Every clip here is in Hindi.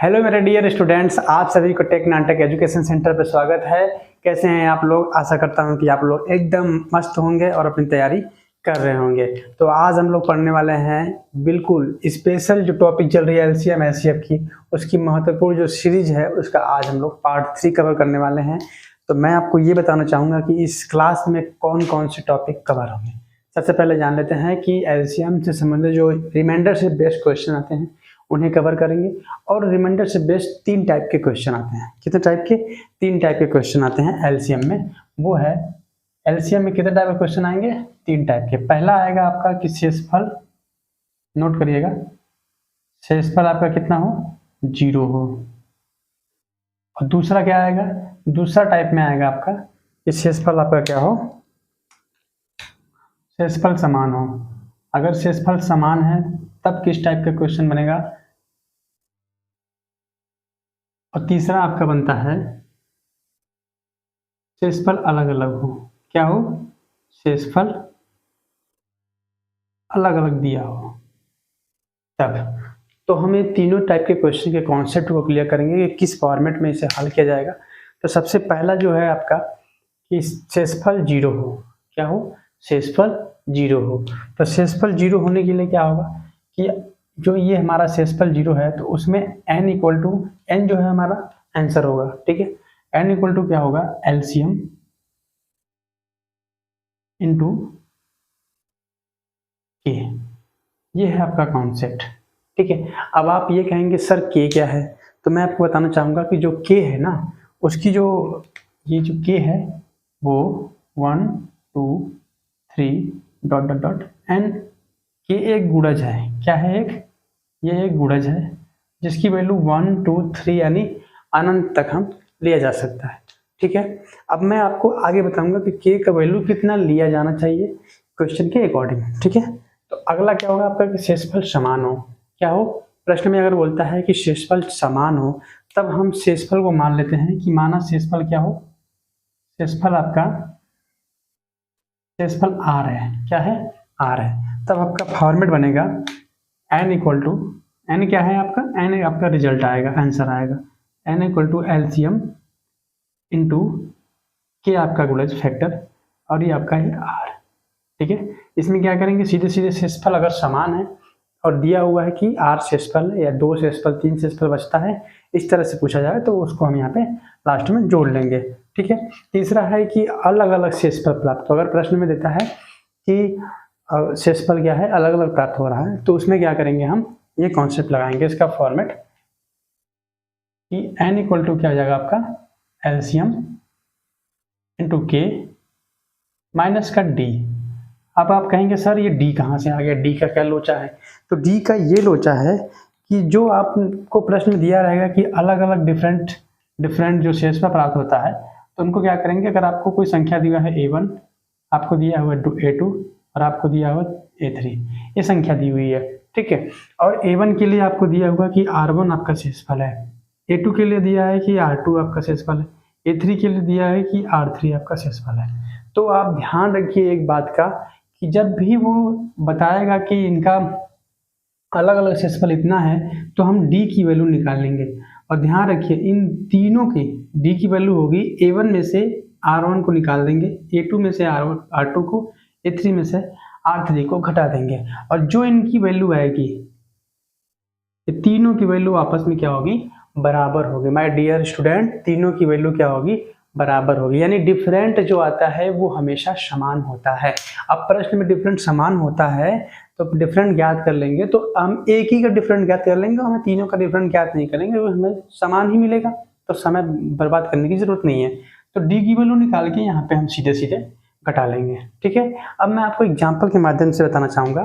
हेलो मेरे डियर स्टूडेंट्स, आप सभी को टेक नाटक एजुकेशन सेंटर पर स्वागत है। कैसे हैं आप लोग? आशा करता हूं कि आप लोग एकदम मस्त होंगे और अपनी तैयारी कर रहे होंगे। तो आज हम लोग पढ़ने वाले हैं बिल्कुल स्पेशल जो टॉपिक चल रही है एलसीएम एचसीएफ की, उसकी महत्वपूर्ण जो सीरीज है उसका आज हम लोग पार्ट 3 कवर करने वाले हैं। तो मैं आपको ये बताना चाहूँगा कि इस क्लास में कौन कौन से टॉपिक कवर होंगे। सबसे पहले जान लेते हैं कि एलसीएम से संबंधित जो रिमाइंडर से बेस्ड क्वेश्चन आते हैं उन्हें कवर करेंगे, और रिमाइंडर से बेस्ड 3 टाइप के क्वेश्चन आते हैं। कितने टाइप के? 3 टाइप के क्वेश्चन आते हैं एलसीएम में। वो है एलसीएम में कितने टाइप के क्वेश्चन आएंगे? 3 टाइप के। पहला आएगा आपका कि शेषफल, नोट करिएगा, शेषफल आपका कितना हो? 0 हो। और दूसरा क्या आएगा? दूसरा टाइप में आएगा आपका कि शेषफल आपका क्या हो? शेषफल समान हो। अगर शेषफल समान है तब किस टाइप का क्वेश्चन बनेगा? और तीसरा आपका बनता है शेषफल अलग अलग हो। क्या हो? शेषफल अलग अलग दिया हो तब। तो हमें तीनों टाइप के क्वेश्चन के कॉन्सेप्ट को क्लियर करेंगे कि किस फॉर्मेट में इसे हल किया जाएगा। तो सबसे पहला जो है आपका कि शेषफल 0 हो। क्या हो? शेषफल 0 हो। तो शेषफल 0 होने के लिए क्या होगा कि जो ये हमारा शेषफल 0 है तो उसमें n इक्वल टू n जो है हमारा आंसर होगा। ठीक है, n इक्वल टू क्या होगा? एलसीएम इंटू के। ये है आपका कॉन्सेप्ट। ठीक है, अब आप ये कहेंगे सर के क्या है? तो मैं आपको बताना चाहूँगा कि जो के है ना, उसकी जो ये जो के है वो 1 2 3 डॉट डॉट डॉट n के एक गुणज है। क्या है? ये एक गुणज है जिसकी वैल्यू 1 2 3 यानी अनंत तक हम लिया जा सकता है। ठीक है, अब मैं आपको आगे बताऊंगा कि के का वैल्यू कितना लिया जाना चाहिए क्वेश्चन के अकॉर्डिंग। ठीक है, तो अगला क्या होगा आपका कि शेषफल समान हो। क्या हो? प्रश्न में अगर बोलता है कि शेषफल समान हो तब हम शेषफल को मान लेते हैं कि माना शेषफल क्या हो? शेषफल आपका शेषफल r है। क्या है? r है। तब आपका फॉर्मेट बनेगा n इक्वल टू, n क्या है आपका? n आपका रिजल्ट आएगा, आंसर आएगा n equal to LCM into के आपका गुणज फैक्टर, और ये आपका है r। ठीक है, इसमें क्या करेंगे? सीधे सीधे शेषफल अगर समान है और दिया हुआ है कि r शेषफल या 2 शेषफल 3 शेषफल बचता है, इस तरह से पूछा जाए तो उसको हम यहाँ पे लास्ट में जोड़ लेंगे। ठीक है, तीसरा है कि अलग अलग शेषफल प्राप्त। तो अगर प्रश्न में देता है कि शेषफल क्या है? अलग अलग प्राप्त हो रहा है, तो उसमें क्या करेंगे? हम ये कॉन्सेप्ट लगाएंगे, इसका फॉर्मेट कि n इक्वल टू क्या हो जाएगा आपका? एलसीएम इंटू के माइनस का d। अब आप कहेंगे सर ये d कहाँ से आ गया? d का क्या लोचा है? तो d का ये लोचा है कि जो आपको प्रश्न दिया रहेगा कि अलग अलग डिफरेंट जो शेषफल प्राप्त होता है, तो उनको क्या करेंगे? अगर आपको कोई संख्या दिया है a1, आपको दिया हुआ a2 और आपको दिया हुआ a3, ये संख्या दी हुई है। ठीक है, और a1 के लिए आपको दिया हुआ कि r1 आपका शेषफल है, a2 के लिए दिया है कि r2 आपका शेषफल है, a3 के लिए दिया है कि r3 आपका शेषफल है। तो आप ध्यान रखिए एक बात का कि जब भी वो बताएगा कि इनका अलग अलग शेषफल इतना है तो हम d की वैल्यू निकाल लेंगे। और ध्यान रखिए इन तीनों की d की वैल्यू होगी a1 में से r1 को निकाल देंगे, a2 में से r2 को, a3 में से r3 को घटा देंगे, और जो इनकी वैल्यू आएगी ये तीनों की वैल्यू आपस में क्या होगी? बराबर होगी। माय डियर स्टूडेंट, तीनों की वैल्यू क्या होगी? बराबर होगी। यानी डिफरेंट जो आता है वो हमेशा समान होता है। अब प्रश्न में डिफरेंट समान होता है तो डिफरेंट ज्ञात कर लेंगे, तो हम एक ही का डिफरेंट ज्ञात कर लेंगे, हमें तीनों का डिफरेंट ज्ञात नहीं करेंगे, वो हमें समान ही मिलेगा, तो समय बर्बाद करने की जरूरत नहीं है। तो डी की वैल्यू निकाल के यहाँ पे हम सीधे सीधे घटा लेंगे। ठीक है, अब मैं आपको एग्जाम्पल के माध्यम से बताना चाहूँगा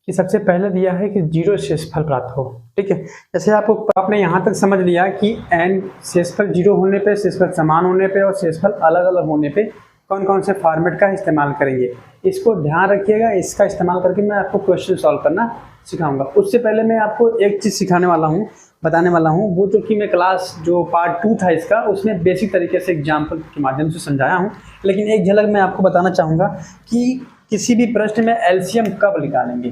कि सबसे पहले दिया है कि 0 शेषफल प्राप्त हो। ठीक है, जैसे आपने यहाँ तक समझ लिया कि n शेषफल 0 होने पे, शेषफल समान होने पे और शेषफल अलग अलग होने पे कौन कौन से फॉर्मेट का इस्तेमाल करेंगे, इसको ध्यान रखिएगा। इसका इस्तेमाल करके मैं आपको क्वेश्चन सॉल्व करना सिखाऊंगा। उससे पहले मैं आपको एक चीज़ सिखाने वाला हूँ, बताने वाला हूँ, वो जो कि मैं क्लास जो पार्ट 2 था इसका, उसमें बेसिक तरीके से एग्जाम्पल के माध्यम से समझाया हूँ। लेकिन एक झलक मैं आपको बताना चाहूँगा कि किसी भी प्रश्न में एलसीएम कब निकालेंगे।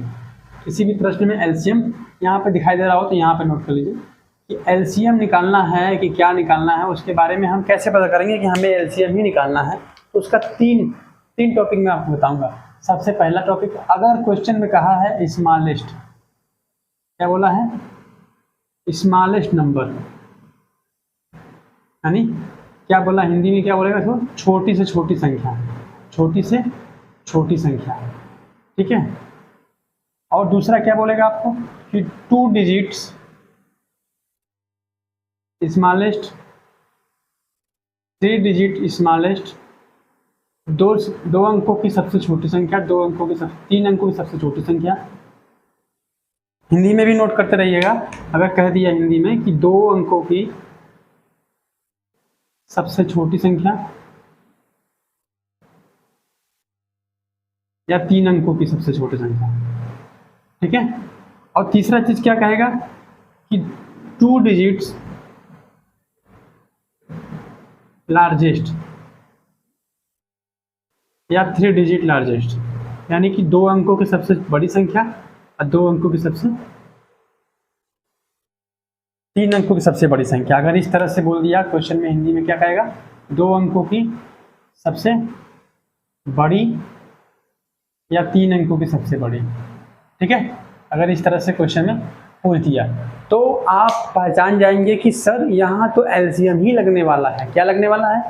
किसी भी प्रश्न में एलसीएम यहाँ पे दिखाई दे रहा हो तो यहाँ पे नोट कर लीजिए। कि एलसीएम निकालना है कि क्या निकालना है, उसके बारे में हम कैसे पता करेंगे कि हमें एलसीएम ही निकालना है, तो उसका तीन टॉपिक मैं आपको बताऊंगा। सबसे पहला टॉपिक, अगर क्वेश्चन में कहा है स्मॉलेस्ट, क्या बोला है, स्मॉलेस्ट नंबर, यानी क्या बोला हिंदी में, क्या बोलेगा इसको, छोटी से छोटी संख्या, छोटी से छोटी संख्या, ठीक है। और दूसरा क्या बोलेगा आपको कि 2 डिजिट्स स्मॉलेस्ट, 3 डिजिट स्मॉलेस्ट, दो अंकों की सबसे छोटी संख्या, 3 अंकों की सबसे छोटी संख्या। हिंदी में भी नोट करते रहिएगा, अगर कह दिया हिंदी में कि 2 अंकों की सबसे छोटी संख्या या 3 अंकों की सबसे छोटी संख्या, ठीक है। और तीसरा चीज क्या कहेगा कि 2 डिजिट्स लार्जेस्ट या 3 डिजिट लार्जेस्ट, यानी कि 2 अंकों की सबसे बड़ी संख्या और 2 अंकों की सबसे 3 अंकों की सबसे बड़ी संख्या। अगर इस तरह से बोल दिया क्वेश्चन में, हिंदी में क्या कहेगा, 2 अंकों की सबसे बड़ी या 3 अंकों की सबसे बड़ी, ठीक है। अगर इस तरह से क्वेश्चन में पूछ दिया तो आप पहचान जाएंगे कि सर यहाँ तो एलसीएम ही लगने वाला है। क्या लगने वाला है,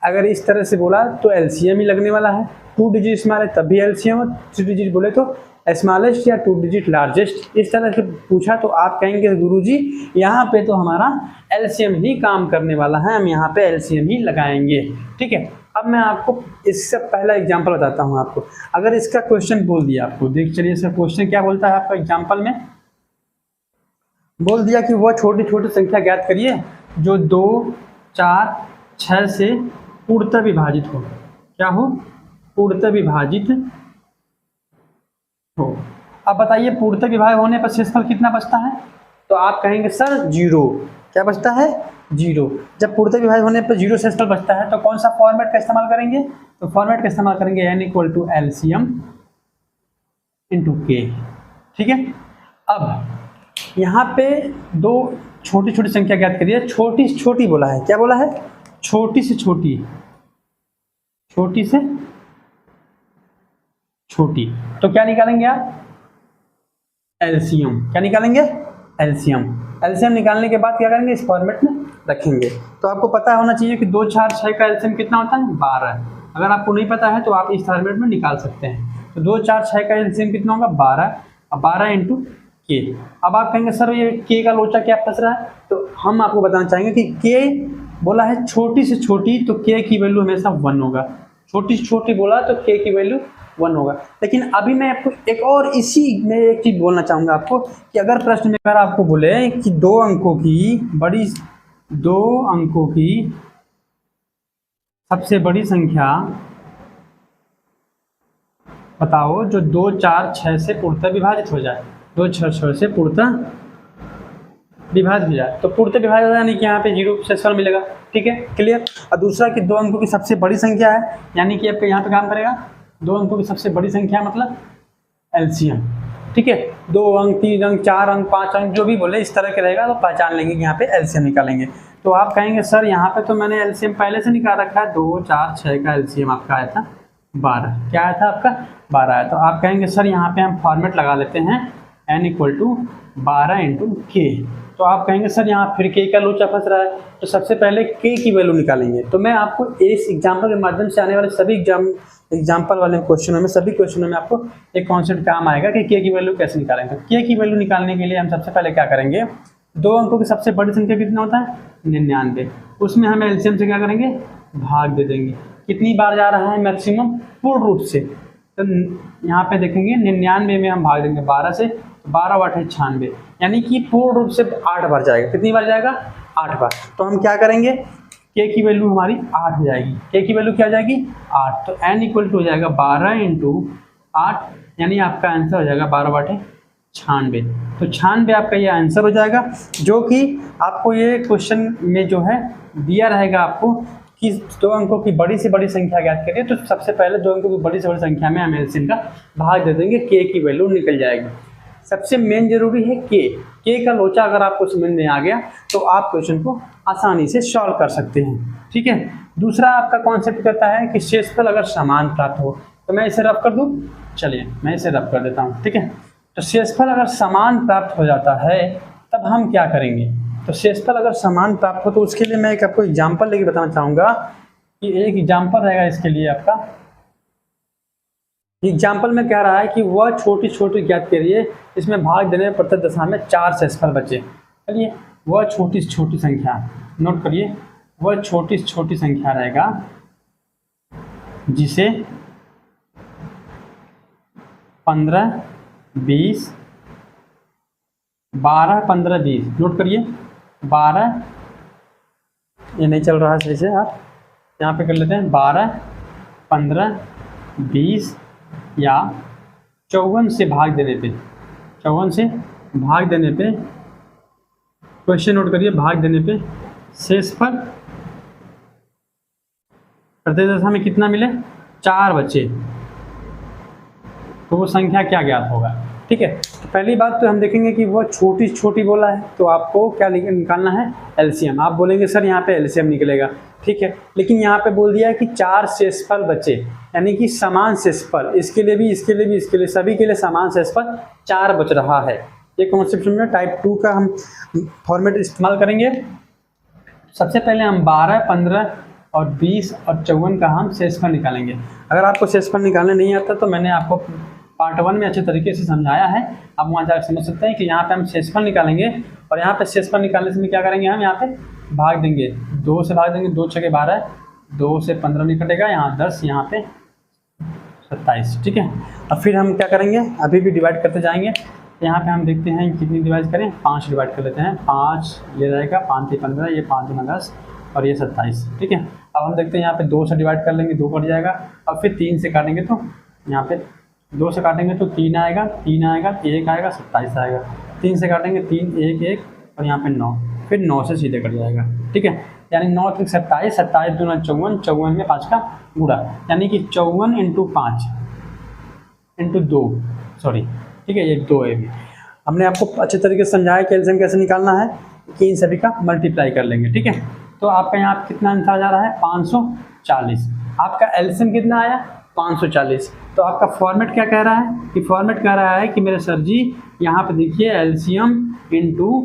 अगर इस तरह से बोला तो एलसीएम ही लगने वाला है। 2 डिजिट स्मॉल है तब भी एलसीएम, और 3 डिजिट बोले तो स्मॉलेस्ट या 2 डिजिट लार्जेस्ट, इस तरह से पूछा तो आप कहेंगे गुरुजी यहाँ पे तो हमारा एलसीएम ही काम करने वाला है, हम यहाँ पे एलसीएम ही लगाएंगे, ठीक है। अब मैं आपको इससे पहला एग्जांपल बताता हूँ आपको। अगर इसका क्वेश्चन बोल दिया आपको, देख चलिए इसका क्वेश्चन क्या बोलता है आपका, एग्जांपल में बोल दिया कि वह छोटी छोटी संख्या ज्ञात करिए जो 2, 4, 6 से पूर्णतः विभाजित हो। क्या हो, पूर्णतः विभाजित हो। अब बताइए पूर्णतः विभाजित होने पर शेषफल कितना बचता है, तो आप कहेंगे सर 0। क्या बचता है, 0। जब पूर्णतः विभाजित होने पर 0 शेषफल बचता है तो कौन सा फॉर्मेट का इस्तेमाल करेंगे, तो फॉर्मेट का इस्तेमाल करेंगे n = LCM × K, ठीक है। अब यहाँ पे 2 छोटी छोटी संख्या ज्ञात करिए, छोटी से छोटी बोला है, क्या बोला है, छोटी से छोटी, छोटी से छोटी, तो क्या निकालेंगे आप, एलसीएम। क्या निकालेंगे, एलसीएम। एलसीएम निकालने के बाद क्या करेंगे, इस फॉर्मेट में रखेंगे। तो आपको पता होना चाहिए कि 2, 4, 6 का एलसीएम कितना होता है, 12। अगर आपको नहीं पता है तो आप इस फॉर्मेट में निकाल सकते हैं। तो 2, 4, 6 का एलसीएम कितना होगा, 12, और 12 × K। अब आप कहेंगे सर ये K का लोचा क्या फंस रहा है, तो हम आपको बताना चाहेंगे कि K बोला है छोटी से छोटी, तो K की वैल्यू हमेशा 1 होगा। छोटी से छोटी बोला तो K की वैल्यू 1 होगा। लेकिन अभी मैं आपको एक और इसी में एक चीज बोलना चाहूँगा आपको कि अगर प्रश्न में अगर आपको बोले कि 2 अंकों की सबसे बड़ी संख्या बताओ जो 2, 4, 6 से पूर्णतः विभाजित हो जाए, 2, 6 से पूर्णतः विभाजित हो जाए, तो पूर्णतः विभाजित हो यानी कि यहाँ पे 0 शेषफल मिलेगा, ठीक है, क्लियर। और दूसरा कि 2 अंकों की सबसे बड़ी संख्या है, यानी कि आपके यहाँ पे काम करेगा 2 अंकों की सबसे बड़ी संख्या मतलब एलसीएम, ठीक है। 2 अंक, 3 अंक, 4 अंक, 5 अंक जो भी बोले इस तरह के रहेगा तो पहचान लेंगे कि यहाँ पे एलसीएम निकालेंगे। तो आप कहेंगे सर यहाँ पे तो मैंने एलसीएम पहले से निकाल रखा है, 2, 4, 6 का एलसीएम आपका आया था 12। क्या आया था आपका, 12 आया। तो आप कहेंगे सर यहाँ पे हम फॉर्मेट लगा लेते हैं n = 12 × K। तो आप कहेंगे सर यहाँ फिर K का लोचा फंस रहा है, तो सबसे पहले K की वैल्यू निकालेंगे। तो मैं आपको इस एग्जाम्पल के माध्यम से आने वाले सभी एग्जाम्पल वाले क्वेश्चनों में, सभी क्वेश्चनों में आपको एक कॉन्सेप्ट काम आएगा कि K की वैल्यू कैसे निकालेंगे। K की वैल्यू निकालने के लिए हम सबसे पहले क्या करेंगे, 2 अंकों की सबसे बड़ी संख्या कितना होता है, 99। उसमें हम एलसीएम से क्या करेंगे, भाग दे देंगे। कितनी बार जा रहा है मैक्सिमम, पूर्ण रूप से, तो यहाँ पे देखेंगे 99 में हम भाग देंगे 12 से, 12 × 8 = 96, यानी कि पूर्ण रूप से 8 बार जाएगा। कितनी बार जाएगा, 8 बार। तो हम क्या करेंगे, K की वैल्यू हमारी 8 हो जाएगी। K की वैल्यू क्या हो जाएगी, 8। तो n = हो जाएगा 12 × 8, यानी आपका आंसर हो जाएगा 12 × 8 = 96। तो 96 आपका ये आंसर हो जाएगा, जो कि आपको ये क्वेश्चन में जो है दिया रहेगा आपको कि 2 अंकों की बड़ी से बड़ी संख्या ज्ञात करिए। तो सबसे पहले 2 अंकों की बड़ी से बड़ी संख्या में हम एलसीएम का भाग दे देंगे, K की वैल्यू निकल जाएगी। सबसे मेन जरूरी है के का लोचा अगर आपको समझ में आ गया तो आप क्वेश्चन को आसानी से सॉल्व कर सकते हैं। ठीक है, दूसरा आपका कॉन्सेप्ट कहता है कि शेषफल अगर समान प्राप्त हो, तो मैं इसे रफ कर दूं, चलिए मैं इसे रफ कर देता हूं। ठीक है, तो शेषफल अगर समान प्राप्त हो जाता है तब हम क्या करेंगे, तो शेषफल अगर समान प्राप्त हो तो उसके लिए मैं एक आपको एग्जाम्पल लेके बताना चाहूंगा कि एक एग्जाम्पल रहेगा इसके लिए आपका। एग्जाम्पल में कह रहा है कि वह छोटी छोटी ज्ञात करिए इसमें भाग देने में प्रत्येक दशा में 4 शेषफल बचे। चलिए, वह छोटी छोटी संख्या, नोट करिए, वह छोटी छोटी संख्या रहेगा जिसे 15, 20, 12, 15, 20, नोट करिए 12, ये नहीं चल रहा है सही से, आप यहाँ पे कर लेते हैं 12, 15, 20 या 54 से भाग देने पे, 54 से भाग देने पे, क्वेश्चन नोट करिए, भाग देने पे शेषफल प्रत्येक दशा में कितना मिले, 4 बचे, तो वो संख्या क्या ज्ञात होगा। ठीक है, तो पहली बात तो हम देखेंगे कि वो छोटी छोटी बोला है तो आपको क्या निकालना है, एलसीएम। आप बोलेंगे सर यहाँ पे एलसीएम निकलेगा, ठीक है, लेकिन यहाँ पे बोल दिया है कि 4 शेषफल बचे, यानी कि समान शेषफल, इसके लिए भी, इसके लिए भी, इसके लिए, सभी के लिए समान शेषफल 4 बच रहा है। ये कॉन्सेप्ट में टाइप 2 का हम फॉर्मेट इस्तेमाल करेंगे। सबसे पहले हम 12, 15 और 20 और 54 का हम शेषफल निकालेंगे। अगर आपको शेषफल निकालने नहीं आता तो मैंने आपको पार्ट 1 में अच्छे तरीके से समझाया है, आप वहाँ जाकर समझ सकते हैं कि यहाँ पे हम शेषफल निकालेंगे और यहाँ पे शेषफल निकालने से क्या करेंगे, हम यहाँ पे भाग देंगे, 2 से भाग देंगे, 2 छके 12, 2 से 15 निकलेगा, यहाँ 10, यहाँ पे 27। ठीक है, अब फिर हम क्या करेंगे, अभी भी डिवाइड करते जाएंगे। यहाँ पे हम देखते हैं कितनी डिवाइड करें, 5 डिवाइड कर लेते हैं, 5 ये रहेगा, 5 से 15, ये 5 गुना 10 और ये 27। ठीक है, अब हम देखते हैं यहाँ पे 2 से डिवाइड कर लेंगे, 2 कट जाएगा, अब फिर 3 से काटेंगे तो यहाँ पे 2 से काटेंगे तो 3 आएगा, 3 आएगा, 1 आएगा, 27 आएगा, 3 से काटेंगे 3, 1, 1 और यहाँ पे 9, फिर 9 से सीधे कट जाएगा। ठीक है, यानी 9 3 27, 27 दूना 54, 54 में 5 का गुणा, यानी कि 54 इंटू 5 इंटू 2, सॉरी, ठीक है, ये 2 है। भी हमने आपको अच्छे तरीके से समझाया कि एलसीएम कैसे निकालना है, कि इन सभी का मल्टीप्लाई कर लेंगे। ठीक है, तो आपका यहाँ कितना आंसर आ जा रहा है, 540। आपका एलसीएम कितना आया, 540। तो आपका फॉर्मेट क्या कह रहा है, कि फॉर्मेट कह रहा है कि मेरे सर जी यहाँ पे देखिए एलसीएम इंटू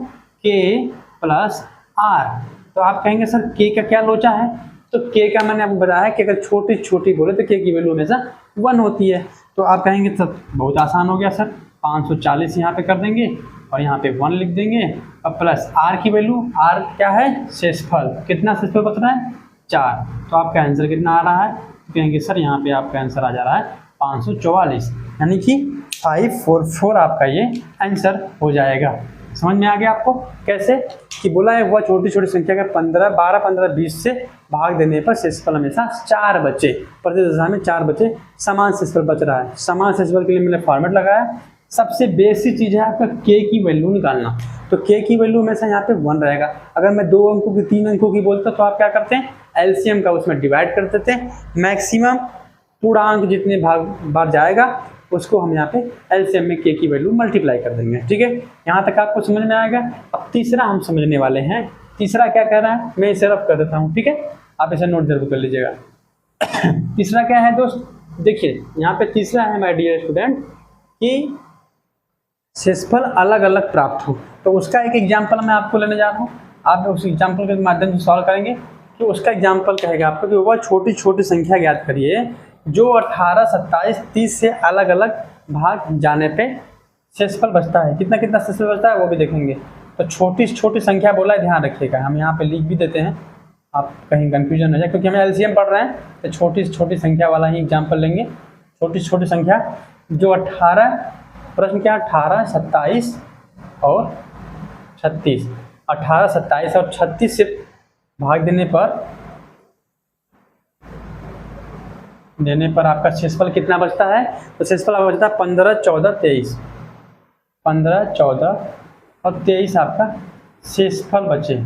के प्लस आर। तो आप कहेंगे सर के का क्या लोचा है, तो के का मैंने आपको बताया कि अगर छोटी छोटी बोले तो के की वैल्यू हमेशा 1 होती है। तो आप कहेंगे सर बहुत आसान हो गया सर, 540 यहाँ पे कर देंगे और यहाँ पे 1 लिख देंगे और प्लस आर की वैल्यू, आर क्या है, शेषफल, कितना शेषफल बच रहा है, 4। तो आपका आंसर कितना आ रहा है, तो कहेंगे सर यहाँ पे आपका आंसर आ जा रहा है 544, यानी कि 544 आपका ये आंसर हो जाएगा। समझ में आ गया आपको कैसे, कि बोला है वह छोटी छोटी संख्या का 15, 12, 15, 20 से भाग देने पर शेषफल हमेशा 4 बचे, प्रत्येक दशा में 4 बचे, समान शेषफल बच रहा है। समान शेषफल के लिए मैंने फॉर्मेट लगाया। सबसे बेसिक चीज़ है आपका के की वैल्यू निकालना। तो के की वैल्यू हमेशा यहाँ पे 1 रहेगा। अगर मैं 2 अंकों की, 3 अंकों की बोलता तो आप क्या करते हैं, एलसीएम का उसमें डिवाइड कर देते हैं, मैक्सिमम पूर्णांक जितने बार जाएगा उसको हम यहाँ पे एलसीएम में के की वैल्यू मल्टीप्लाई कर देंगे। ठीक है, यहाँ तक आपको समझ में आएगा। अब तीसरा हम समझने वाले हैं। तीसरा क्या कह रहा है, मैं इसे रफ कर देता हूँ। ठीक है, आप इसे नोट जरूर कर लीजिएगा। तीसरा क्या है दोस्त, देखिए यहाँ पे तीसरा है माय डियर स्टूडेंट, कि शेषफल अलग अलग प्राप्त हो। तो उसका एक एग्जाम्पल मैं आपको लेने जा रहा हूँ, आप उस एग्जाम्पल के माध्यम से सॉल्व करेंगे। तो उसका एग्जाम्पल कहेगा आपको कि वह छोटी छोटी संख्या ज्ञात करिए जो 18, 27, 30 से अलग अलग भाग जाने पे शेषफल बचता है। कितना कितना शेषफल बचता है वो भी देखेंगे। तो छोटी छोटी संख्या बोला है, ध्यान रखिएगा, हम यहाँ पे लिख भी देते हैं, आप कहीं कंफ्यूजन हो जाए, क्योंकि हमें एलसीएम पढ़ रहे हैं तो छोटी छोटी संख्या वाला ही एग्जाम्पल लेंगे। छोटी छोटी संख्या जो 18, प्रश्न क्या, 18, 27 और 36, 18, 27 और 36 से भाग देने पर आपका शेषफल कितना बचता है, तो शेषफल आपका बचता है 15, 14, 23, 15, 14 और 23 आपका शेषफल बचे।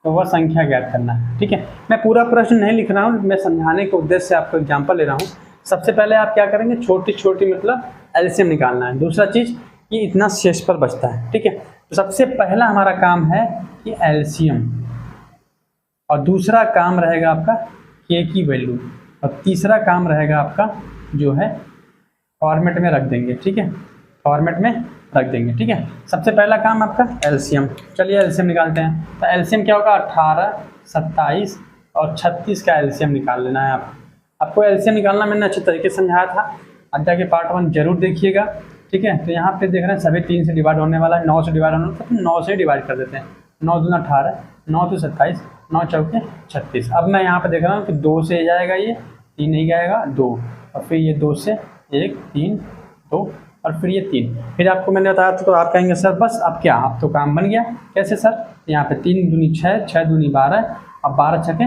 तो वह संख्या ज्ञात करना है। ठीक है, मैं पूरा प्रश्न नहीं लिख रहा हूँ, मैं समझाने के उद्देश्य से आपको एग्जाम्पल ले रहा हूँ। सबसे पहले आप क्या करेंगे, छोटी छोटी मतलब एलसीएम निकालना है। दूसरा चीज़ ये इतना शेषफल बचता है। ठीक है, तो सबसे पहला हमारा काम है कि एलसीएम, और दूसरा काम रहेगा आपका के की वैल्यू, और तीसरा काम रहेगा आपका जो है फॉर्मेट में रख देंगे। ठीक है, फॉर्मेट में रख देंगे। ठीक है, सबसे पहला काम आपका एलसीएम। चलिए एलसीएम निकालते हैं। तो एलसीएम क्या होगा, 18, 27 और 36 का एलसीएम निकाल लेना है आपको एलसीएम निकालना मैंने अच्छे तरीके से समझाया था, आज जाके पार्ट 1 जरूर देखिएगा। ठीक है, तो यहाँ पे देख रहे हैं सभी 3 से डिवाइड होने वाला है, 9 से डिवाइड होने वाला है, तो 9 से डिवाइड कर देते हैं। 9 दूना 18, 9 तो 27, 9 चौके 36। अब मैं यहाँ पे देख रहा हूँ कि 2 से जाएगा, ये 3 नहीं जाएगा 2, और फिर ये 2 से 1, 3, 2 और फिर ये 3। फिर आपको मैंने बताया था, तो आप कहेंगे सर बस अब क्या, अब तो काम बन गया। कैसे सर, यहाँ पे 3 दूनी 6, 6 दूनी 12, और 12 छके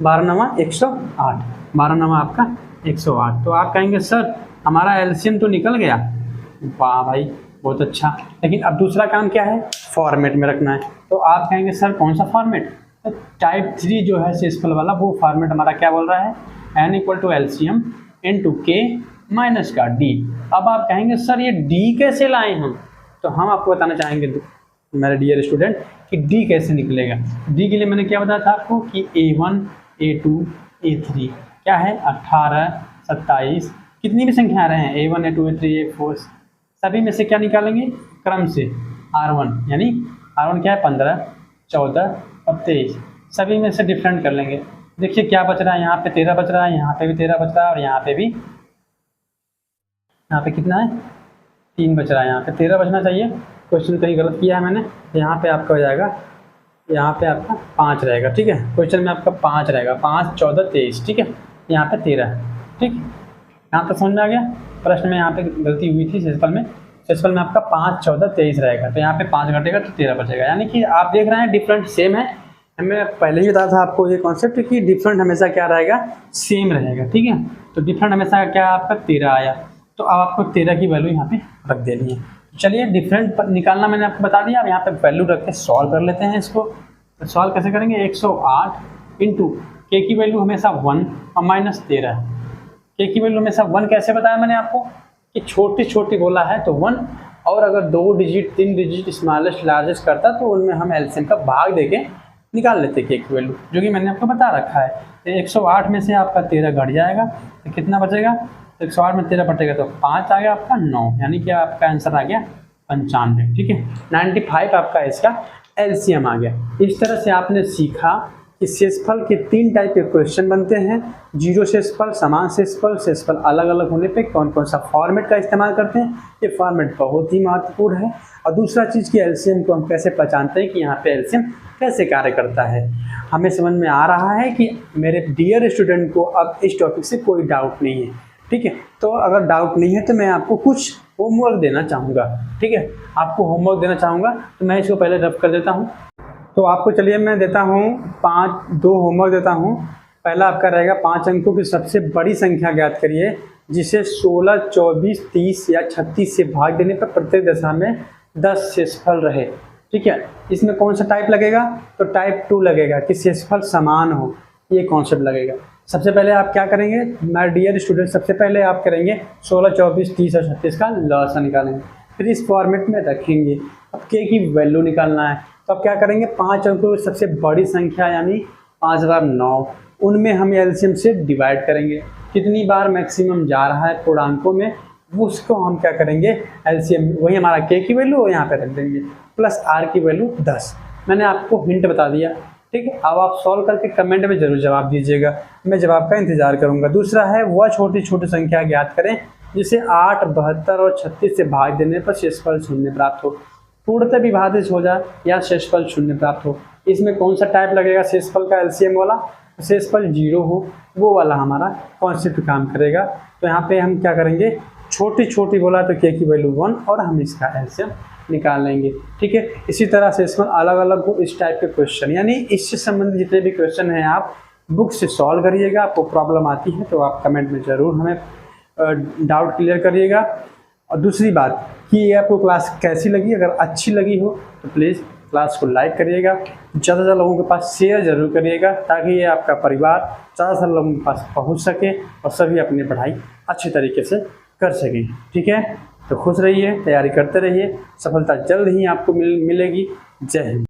12 नवा 108, 12 नवा आपका 108। तो आप कहेंगे सर हमारा एलसीएम तो निकल गया, वाह भाई बहुत अच्छा, लेकिन अब दूसरा काम क्या है, फॉर्मेट में रखना है। तो आप कहेंगे सर कौन सा फॉर्मेट, तो टाइप 3 जो है शेषफल वाला, वो फॉर्मेट हमारा क्या बोल रहा है, n = LCM × K - का D। अब आप कहेंगे सर ये D कैसे लाए हम, तो हम आपको बताना चाहेंगे मेरे डियर स्टूडेंट कि D कैसे निकलेगा। D के लिए मैंने क्या बताया था आपको कि A1, A2, A3 क्या है, 18, 27, कितनी भी संख्या आ रहे हैं, A1, A2, A3, A4, सभी में से क्या निकालेंगे, क्रम से R1, यानी R1 क्या है, 15, 14 और 23, सभी में से डिफरेंट कर लेंगे। देखिए क्या बच रहा है, यहाँ पे 13 बच रहा है, यहाँ पे भी 13 बच रहा है, और यहाँ पे भी, यहाँ पे कितना है, 3 बच रहा है, यहाँ पे 13 बचना चाहिए। क्वेश्चन कहीं गलत किया है मैंने, यहाँ पे आपका हो जाएगा, यहाँ पे आपका 5 रहेगा। ठीक है, क्वेश्चन में आपका 5 रहेगा, 5, 14, 23। ठीक है, यहाँ पे 13 है। ठीक, यहाँ तक समझ में आ गया। प्रश्न में यहाँ पे गलती हुई थी, शेषफल में आपका 5, 14, 23 रहेगा, तो यहाँ पे 5 घटेगा तो 13 बचेगा। यानी कि आप देख रहे हैं डिफरेंट सेम है। मैं पहले ही बताया था आपको ये कॉन्सेप्ट कि डिफरेंट हमेशा क्या रहेगा, सेम रहेगा। ठीक है, तो डिफरेंट हमेशा क्या आपका 13 आया, तो अब आपको 13 की वैल्यू यहाँ पे रख देनी है। चलिए डिफरेंट निकालना मैंने आपको बता दिया, अब यहाँ पे वैल्यू रख के सॉल्व कर लेते हैं इसको। तो सॉल्व कैसे करेंगे, 108 इंटू के की वैल्यू हमेशा 1 और -13। के की वैल्यू हमेशा 1 कैसे बताया मैंने आपको कि छोटी छोटी बोला है तो 1, और अगर 2 डिजिट 3 डिजिट स्मॉलेस्ट लार्जेस्ट करता तो उनमें हम एलसीएम का भाग देके निकाल लेते के की वैल्यू, जो कि मैंने आपको बता रखा है। तो 108 में से आपका 13 घट जाएगा, तो कितना बचेगा, 108 में 13 बटेगा तो 5 आ गया आपका 9, यानी कि आपका आंसर आ गया 95। ठीक है, 95 आपका इसका एलसीएम आ गया। इस तरह से आपने सीखा कि शेषफल के 3 टाइप के क्वेश्चन बनते हैं, जीरो शेषफल, समान शेषफल, शेषफल अलग अलग होने पे कौन कौन सा फॉर्मेट का इस्तेमाल करते हैं, ये फॉर्मेट बहुत ही महत्वपूर्ण है। और दूसरा चीज़ कि एलसीएम को हम कैसे पहचानते हैं कि यहाँ पे एलसीएम कैसे कार्य करता है। हमें समझ में आ रहा है कि मेरे डियर स्टूडेंट को अब इस टॉपिक से कोई डाउट नहीं है। ठीक है, तो अगर डाउट नहीं है तो मैं आपको कुछ होमवर्क देना चाहूँगा। ठीक है, आपको होमवर्क देना चाहूँगा, तो मैं इसको पहले रफ कर देता हूँ। तो आपको चलिए मैं देता हूँ 2 होमवर्क देता हूँ। पहला आपका रहेगा 5 अंकों की सबसे बड़ी संख्या ज्ञात करिए जिसे 16, 24, 30 या 36 से भाग देने पर प्रत्येक दशा में 10 शेषफल रहे। ठीक है, इसमें कौन सा टाइप लगेगा, तो टाइप 2 लगेगा कि शेषफल समान हो, ये कॉन्सेप्ट लगेगा। सबसे पहले आप क्या करेंगे माय डियर स्टूडेंट, सबसे पहले आप करेंगे 16, 24, 30 और 36 का लॉसा निकालेंगे, फिर इस फॉर्मेट में रखेंगे। अब के की वैल्यू निकालना है, तो अब क्या करेंगे 5 अंकों की सबसे बड़ी संख्या यानी 5 बार 9, उनमें हम एलसीएम से डिवाइड करेंगे। कितनी बार मैक्सिमम जा रहा है पूर्णांकों में, उसको हम क्या करेंगे एलसीएम, वही हमारा के की वैल्यू यहाँ पे रख देंगे, प्लस आर की वैल्यू 10। मैंने आपको हिंट बता दिया। ठीक है, अब आप सॉल्व करके कमेंट में जरूर जवाब दीजिएगा, मैं जवाब का इंतजार करूँगा। दूसरा है वह छोटी छोटी संख्या ज्ञात करें जिसे 8, 72 और 36 से भाग देने पर शेषफल 0 प्राप्त हो, पूर्णतः विभाजित हो जाए या शेषफल 0 प्राप्त हो। इसमें कौन सा टाइप लगेगा शेषफल का एलसीएम वाला, शेषफल 0 हो, वो वाला हमारा कॉन्सेप्ट काम करेगा। तो यहाँ पे हम क्या करेंगे, छोटी छोटी बोला तो के की वैल्यू 1 और हम इसका एलसीएम निकाल लेंगे। ठीक है, इसी तरह शेषफल अलग अलग हो, इस टाइप के क्वेश्चन यानी इससे संबंधित जितने भी क्वेश्चन हैं आप बुक से सॉल्व करिएगा। आपको प्रॉब्लम आती है तो आप कमेंट में ज़रूर हमें डाउट क्लियर करिएगा। और दूसरी बात कि ये आपको क्लास कैसी लगी, अगर अच्छी लगी हो तो प्लीज़ क्लास को लाइक करिएगा, ज़्यादा से ज़्यादा लोगों के पास शेयर ज़रूर करिएगा ताकि ये आपका परिवार ज़्यादा से लोगों के पास पहुंच सके और सभी अपनी पढ़ाई अच्छे तरीके से कर सकें। ठीक है, तो तो खुश रहिए, तैयारी करते रहिए, सफलता जल्द ही आपको मिलेगी। जय हिंद।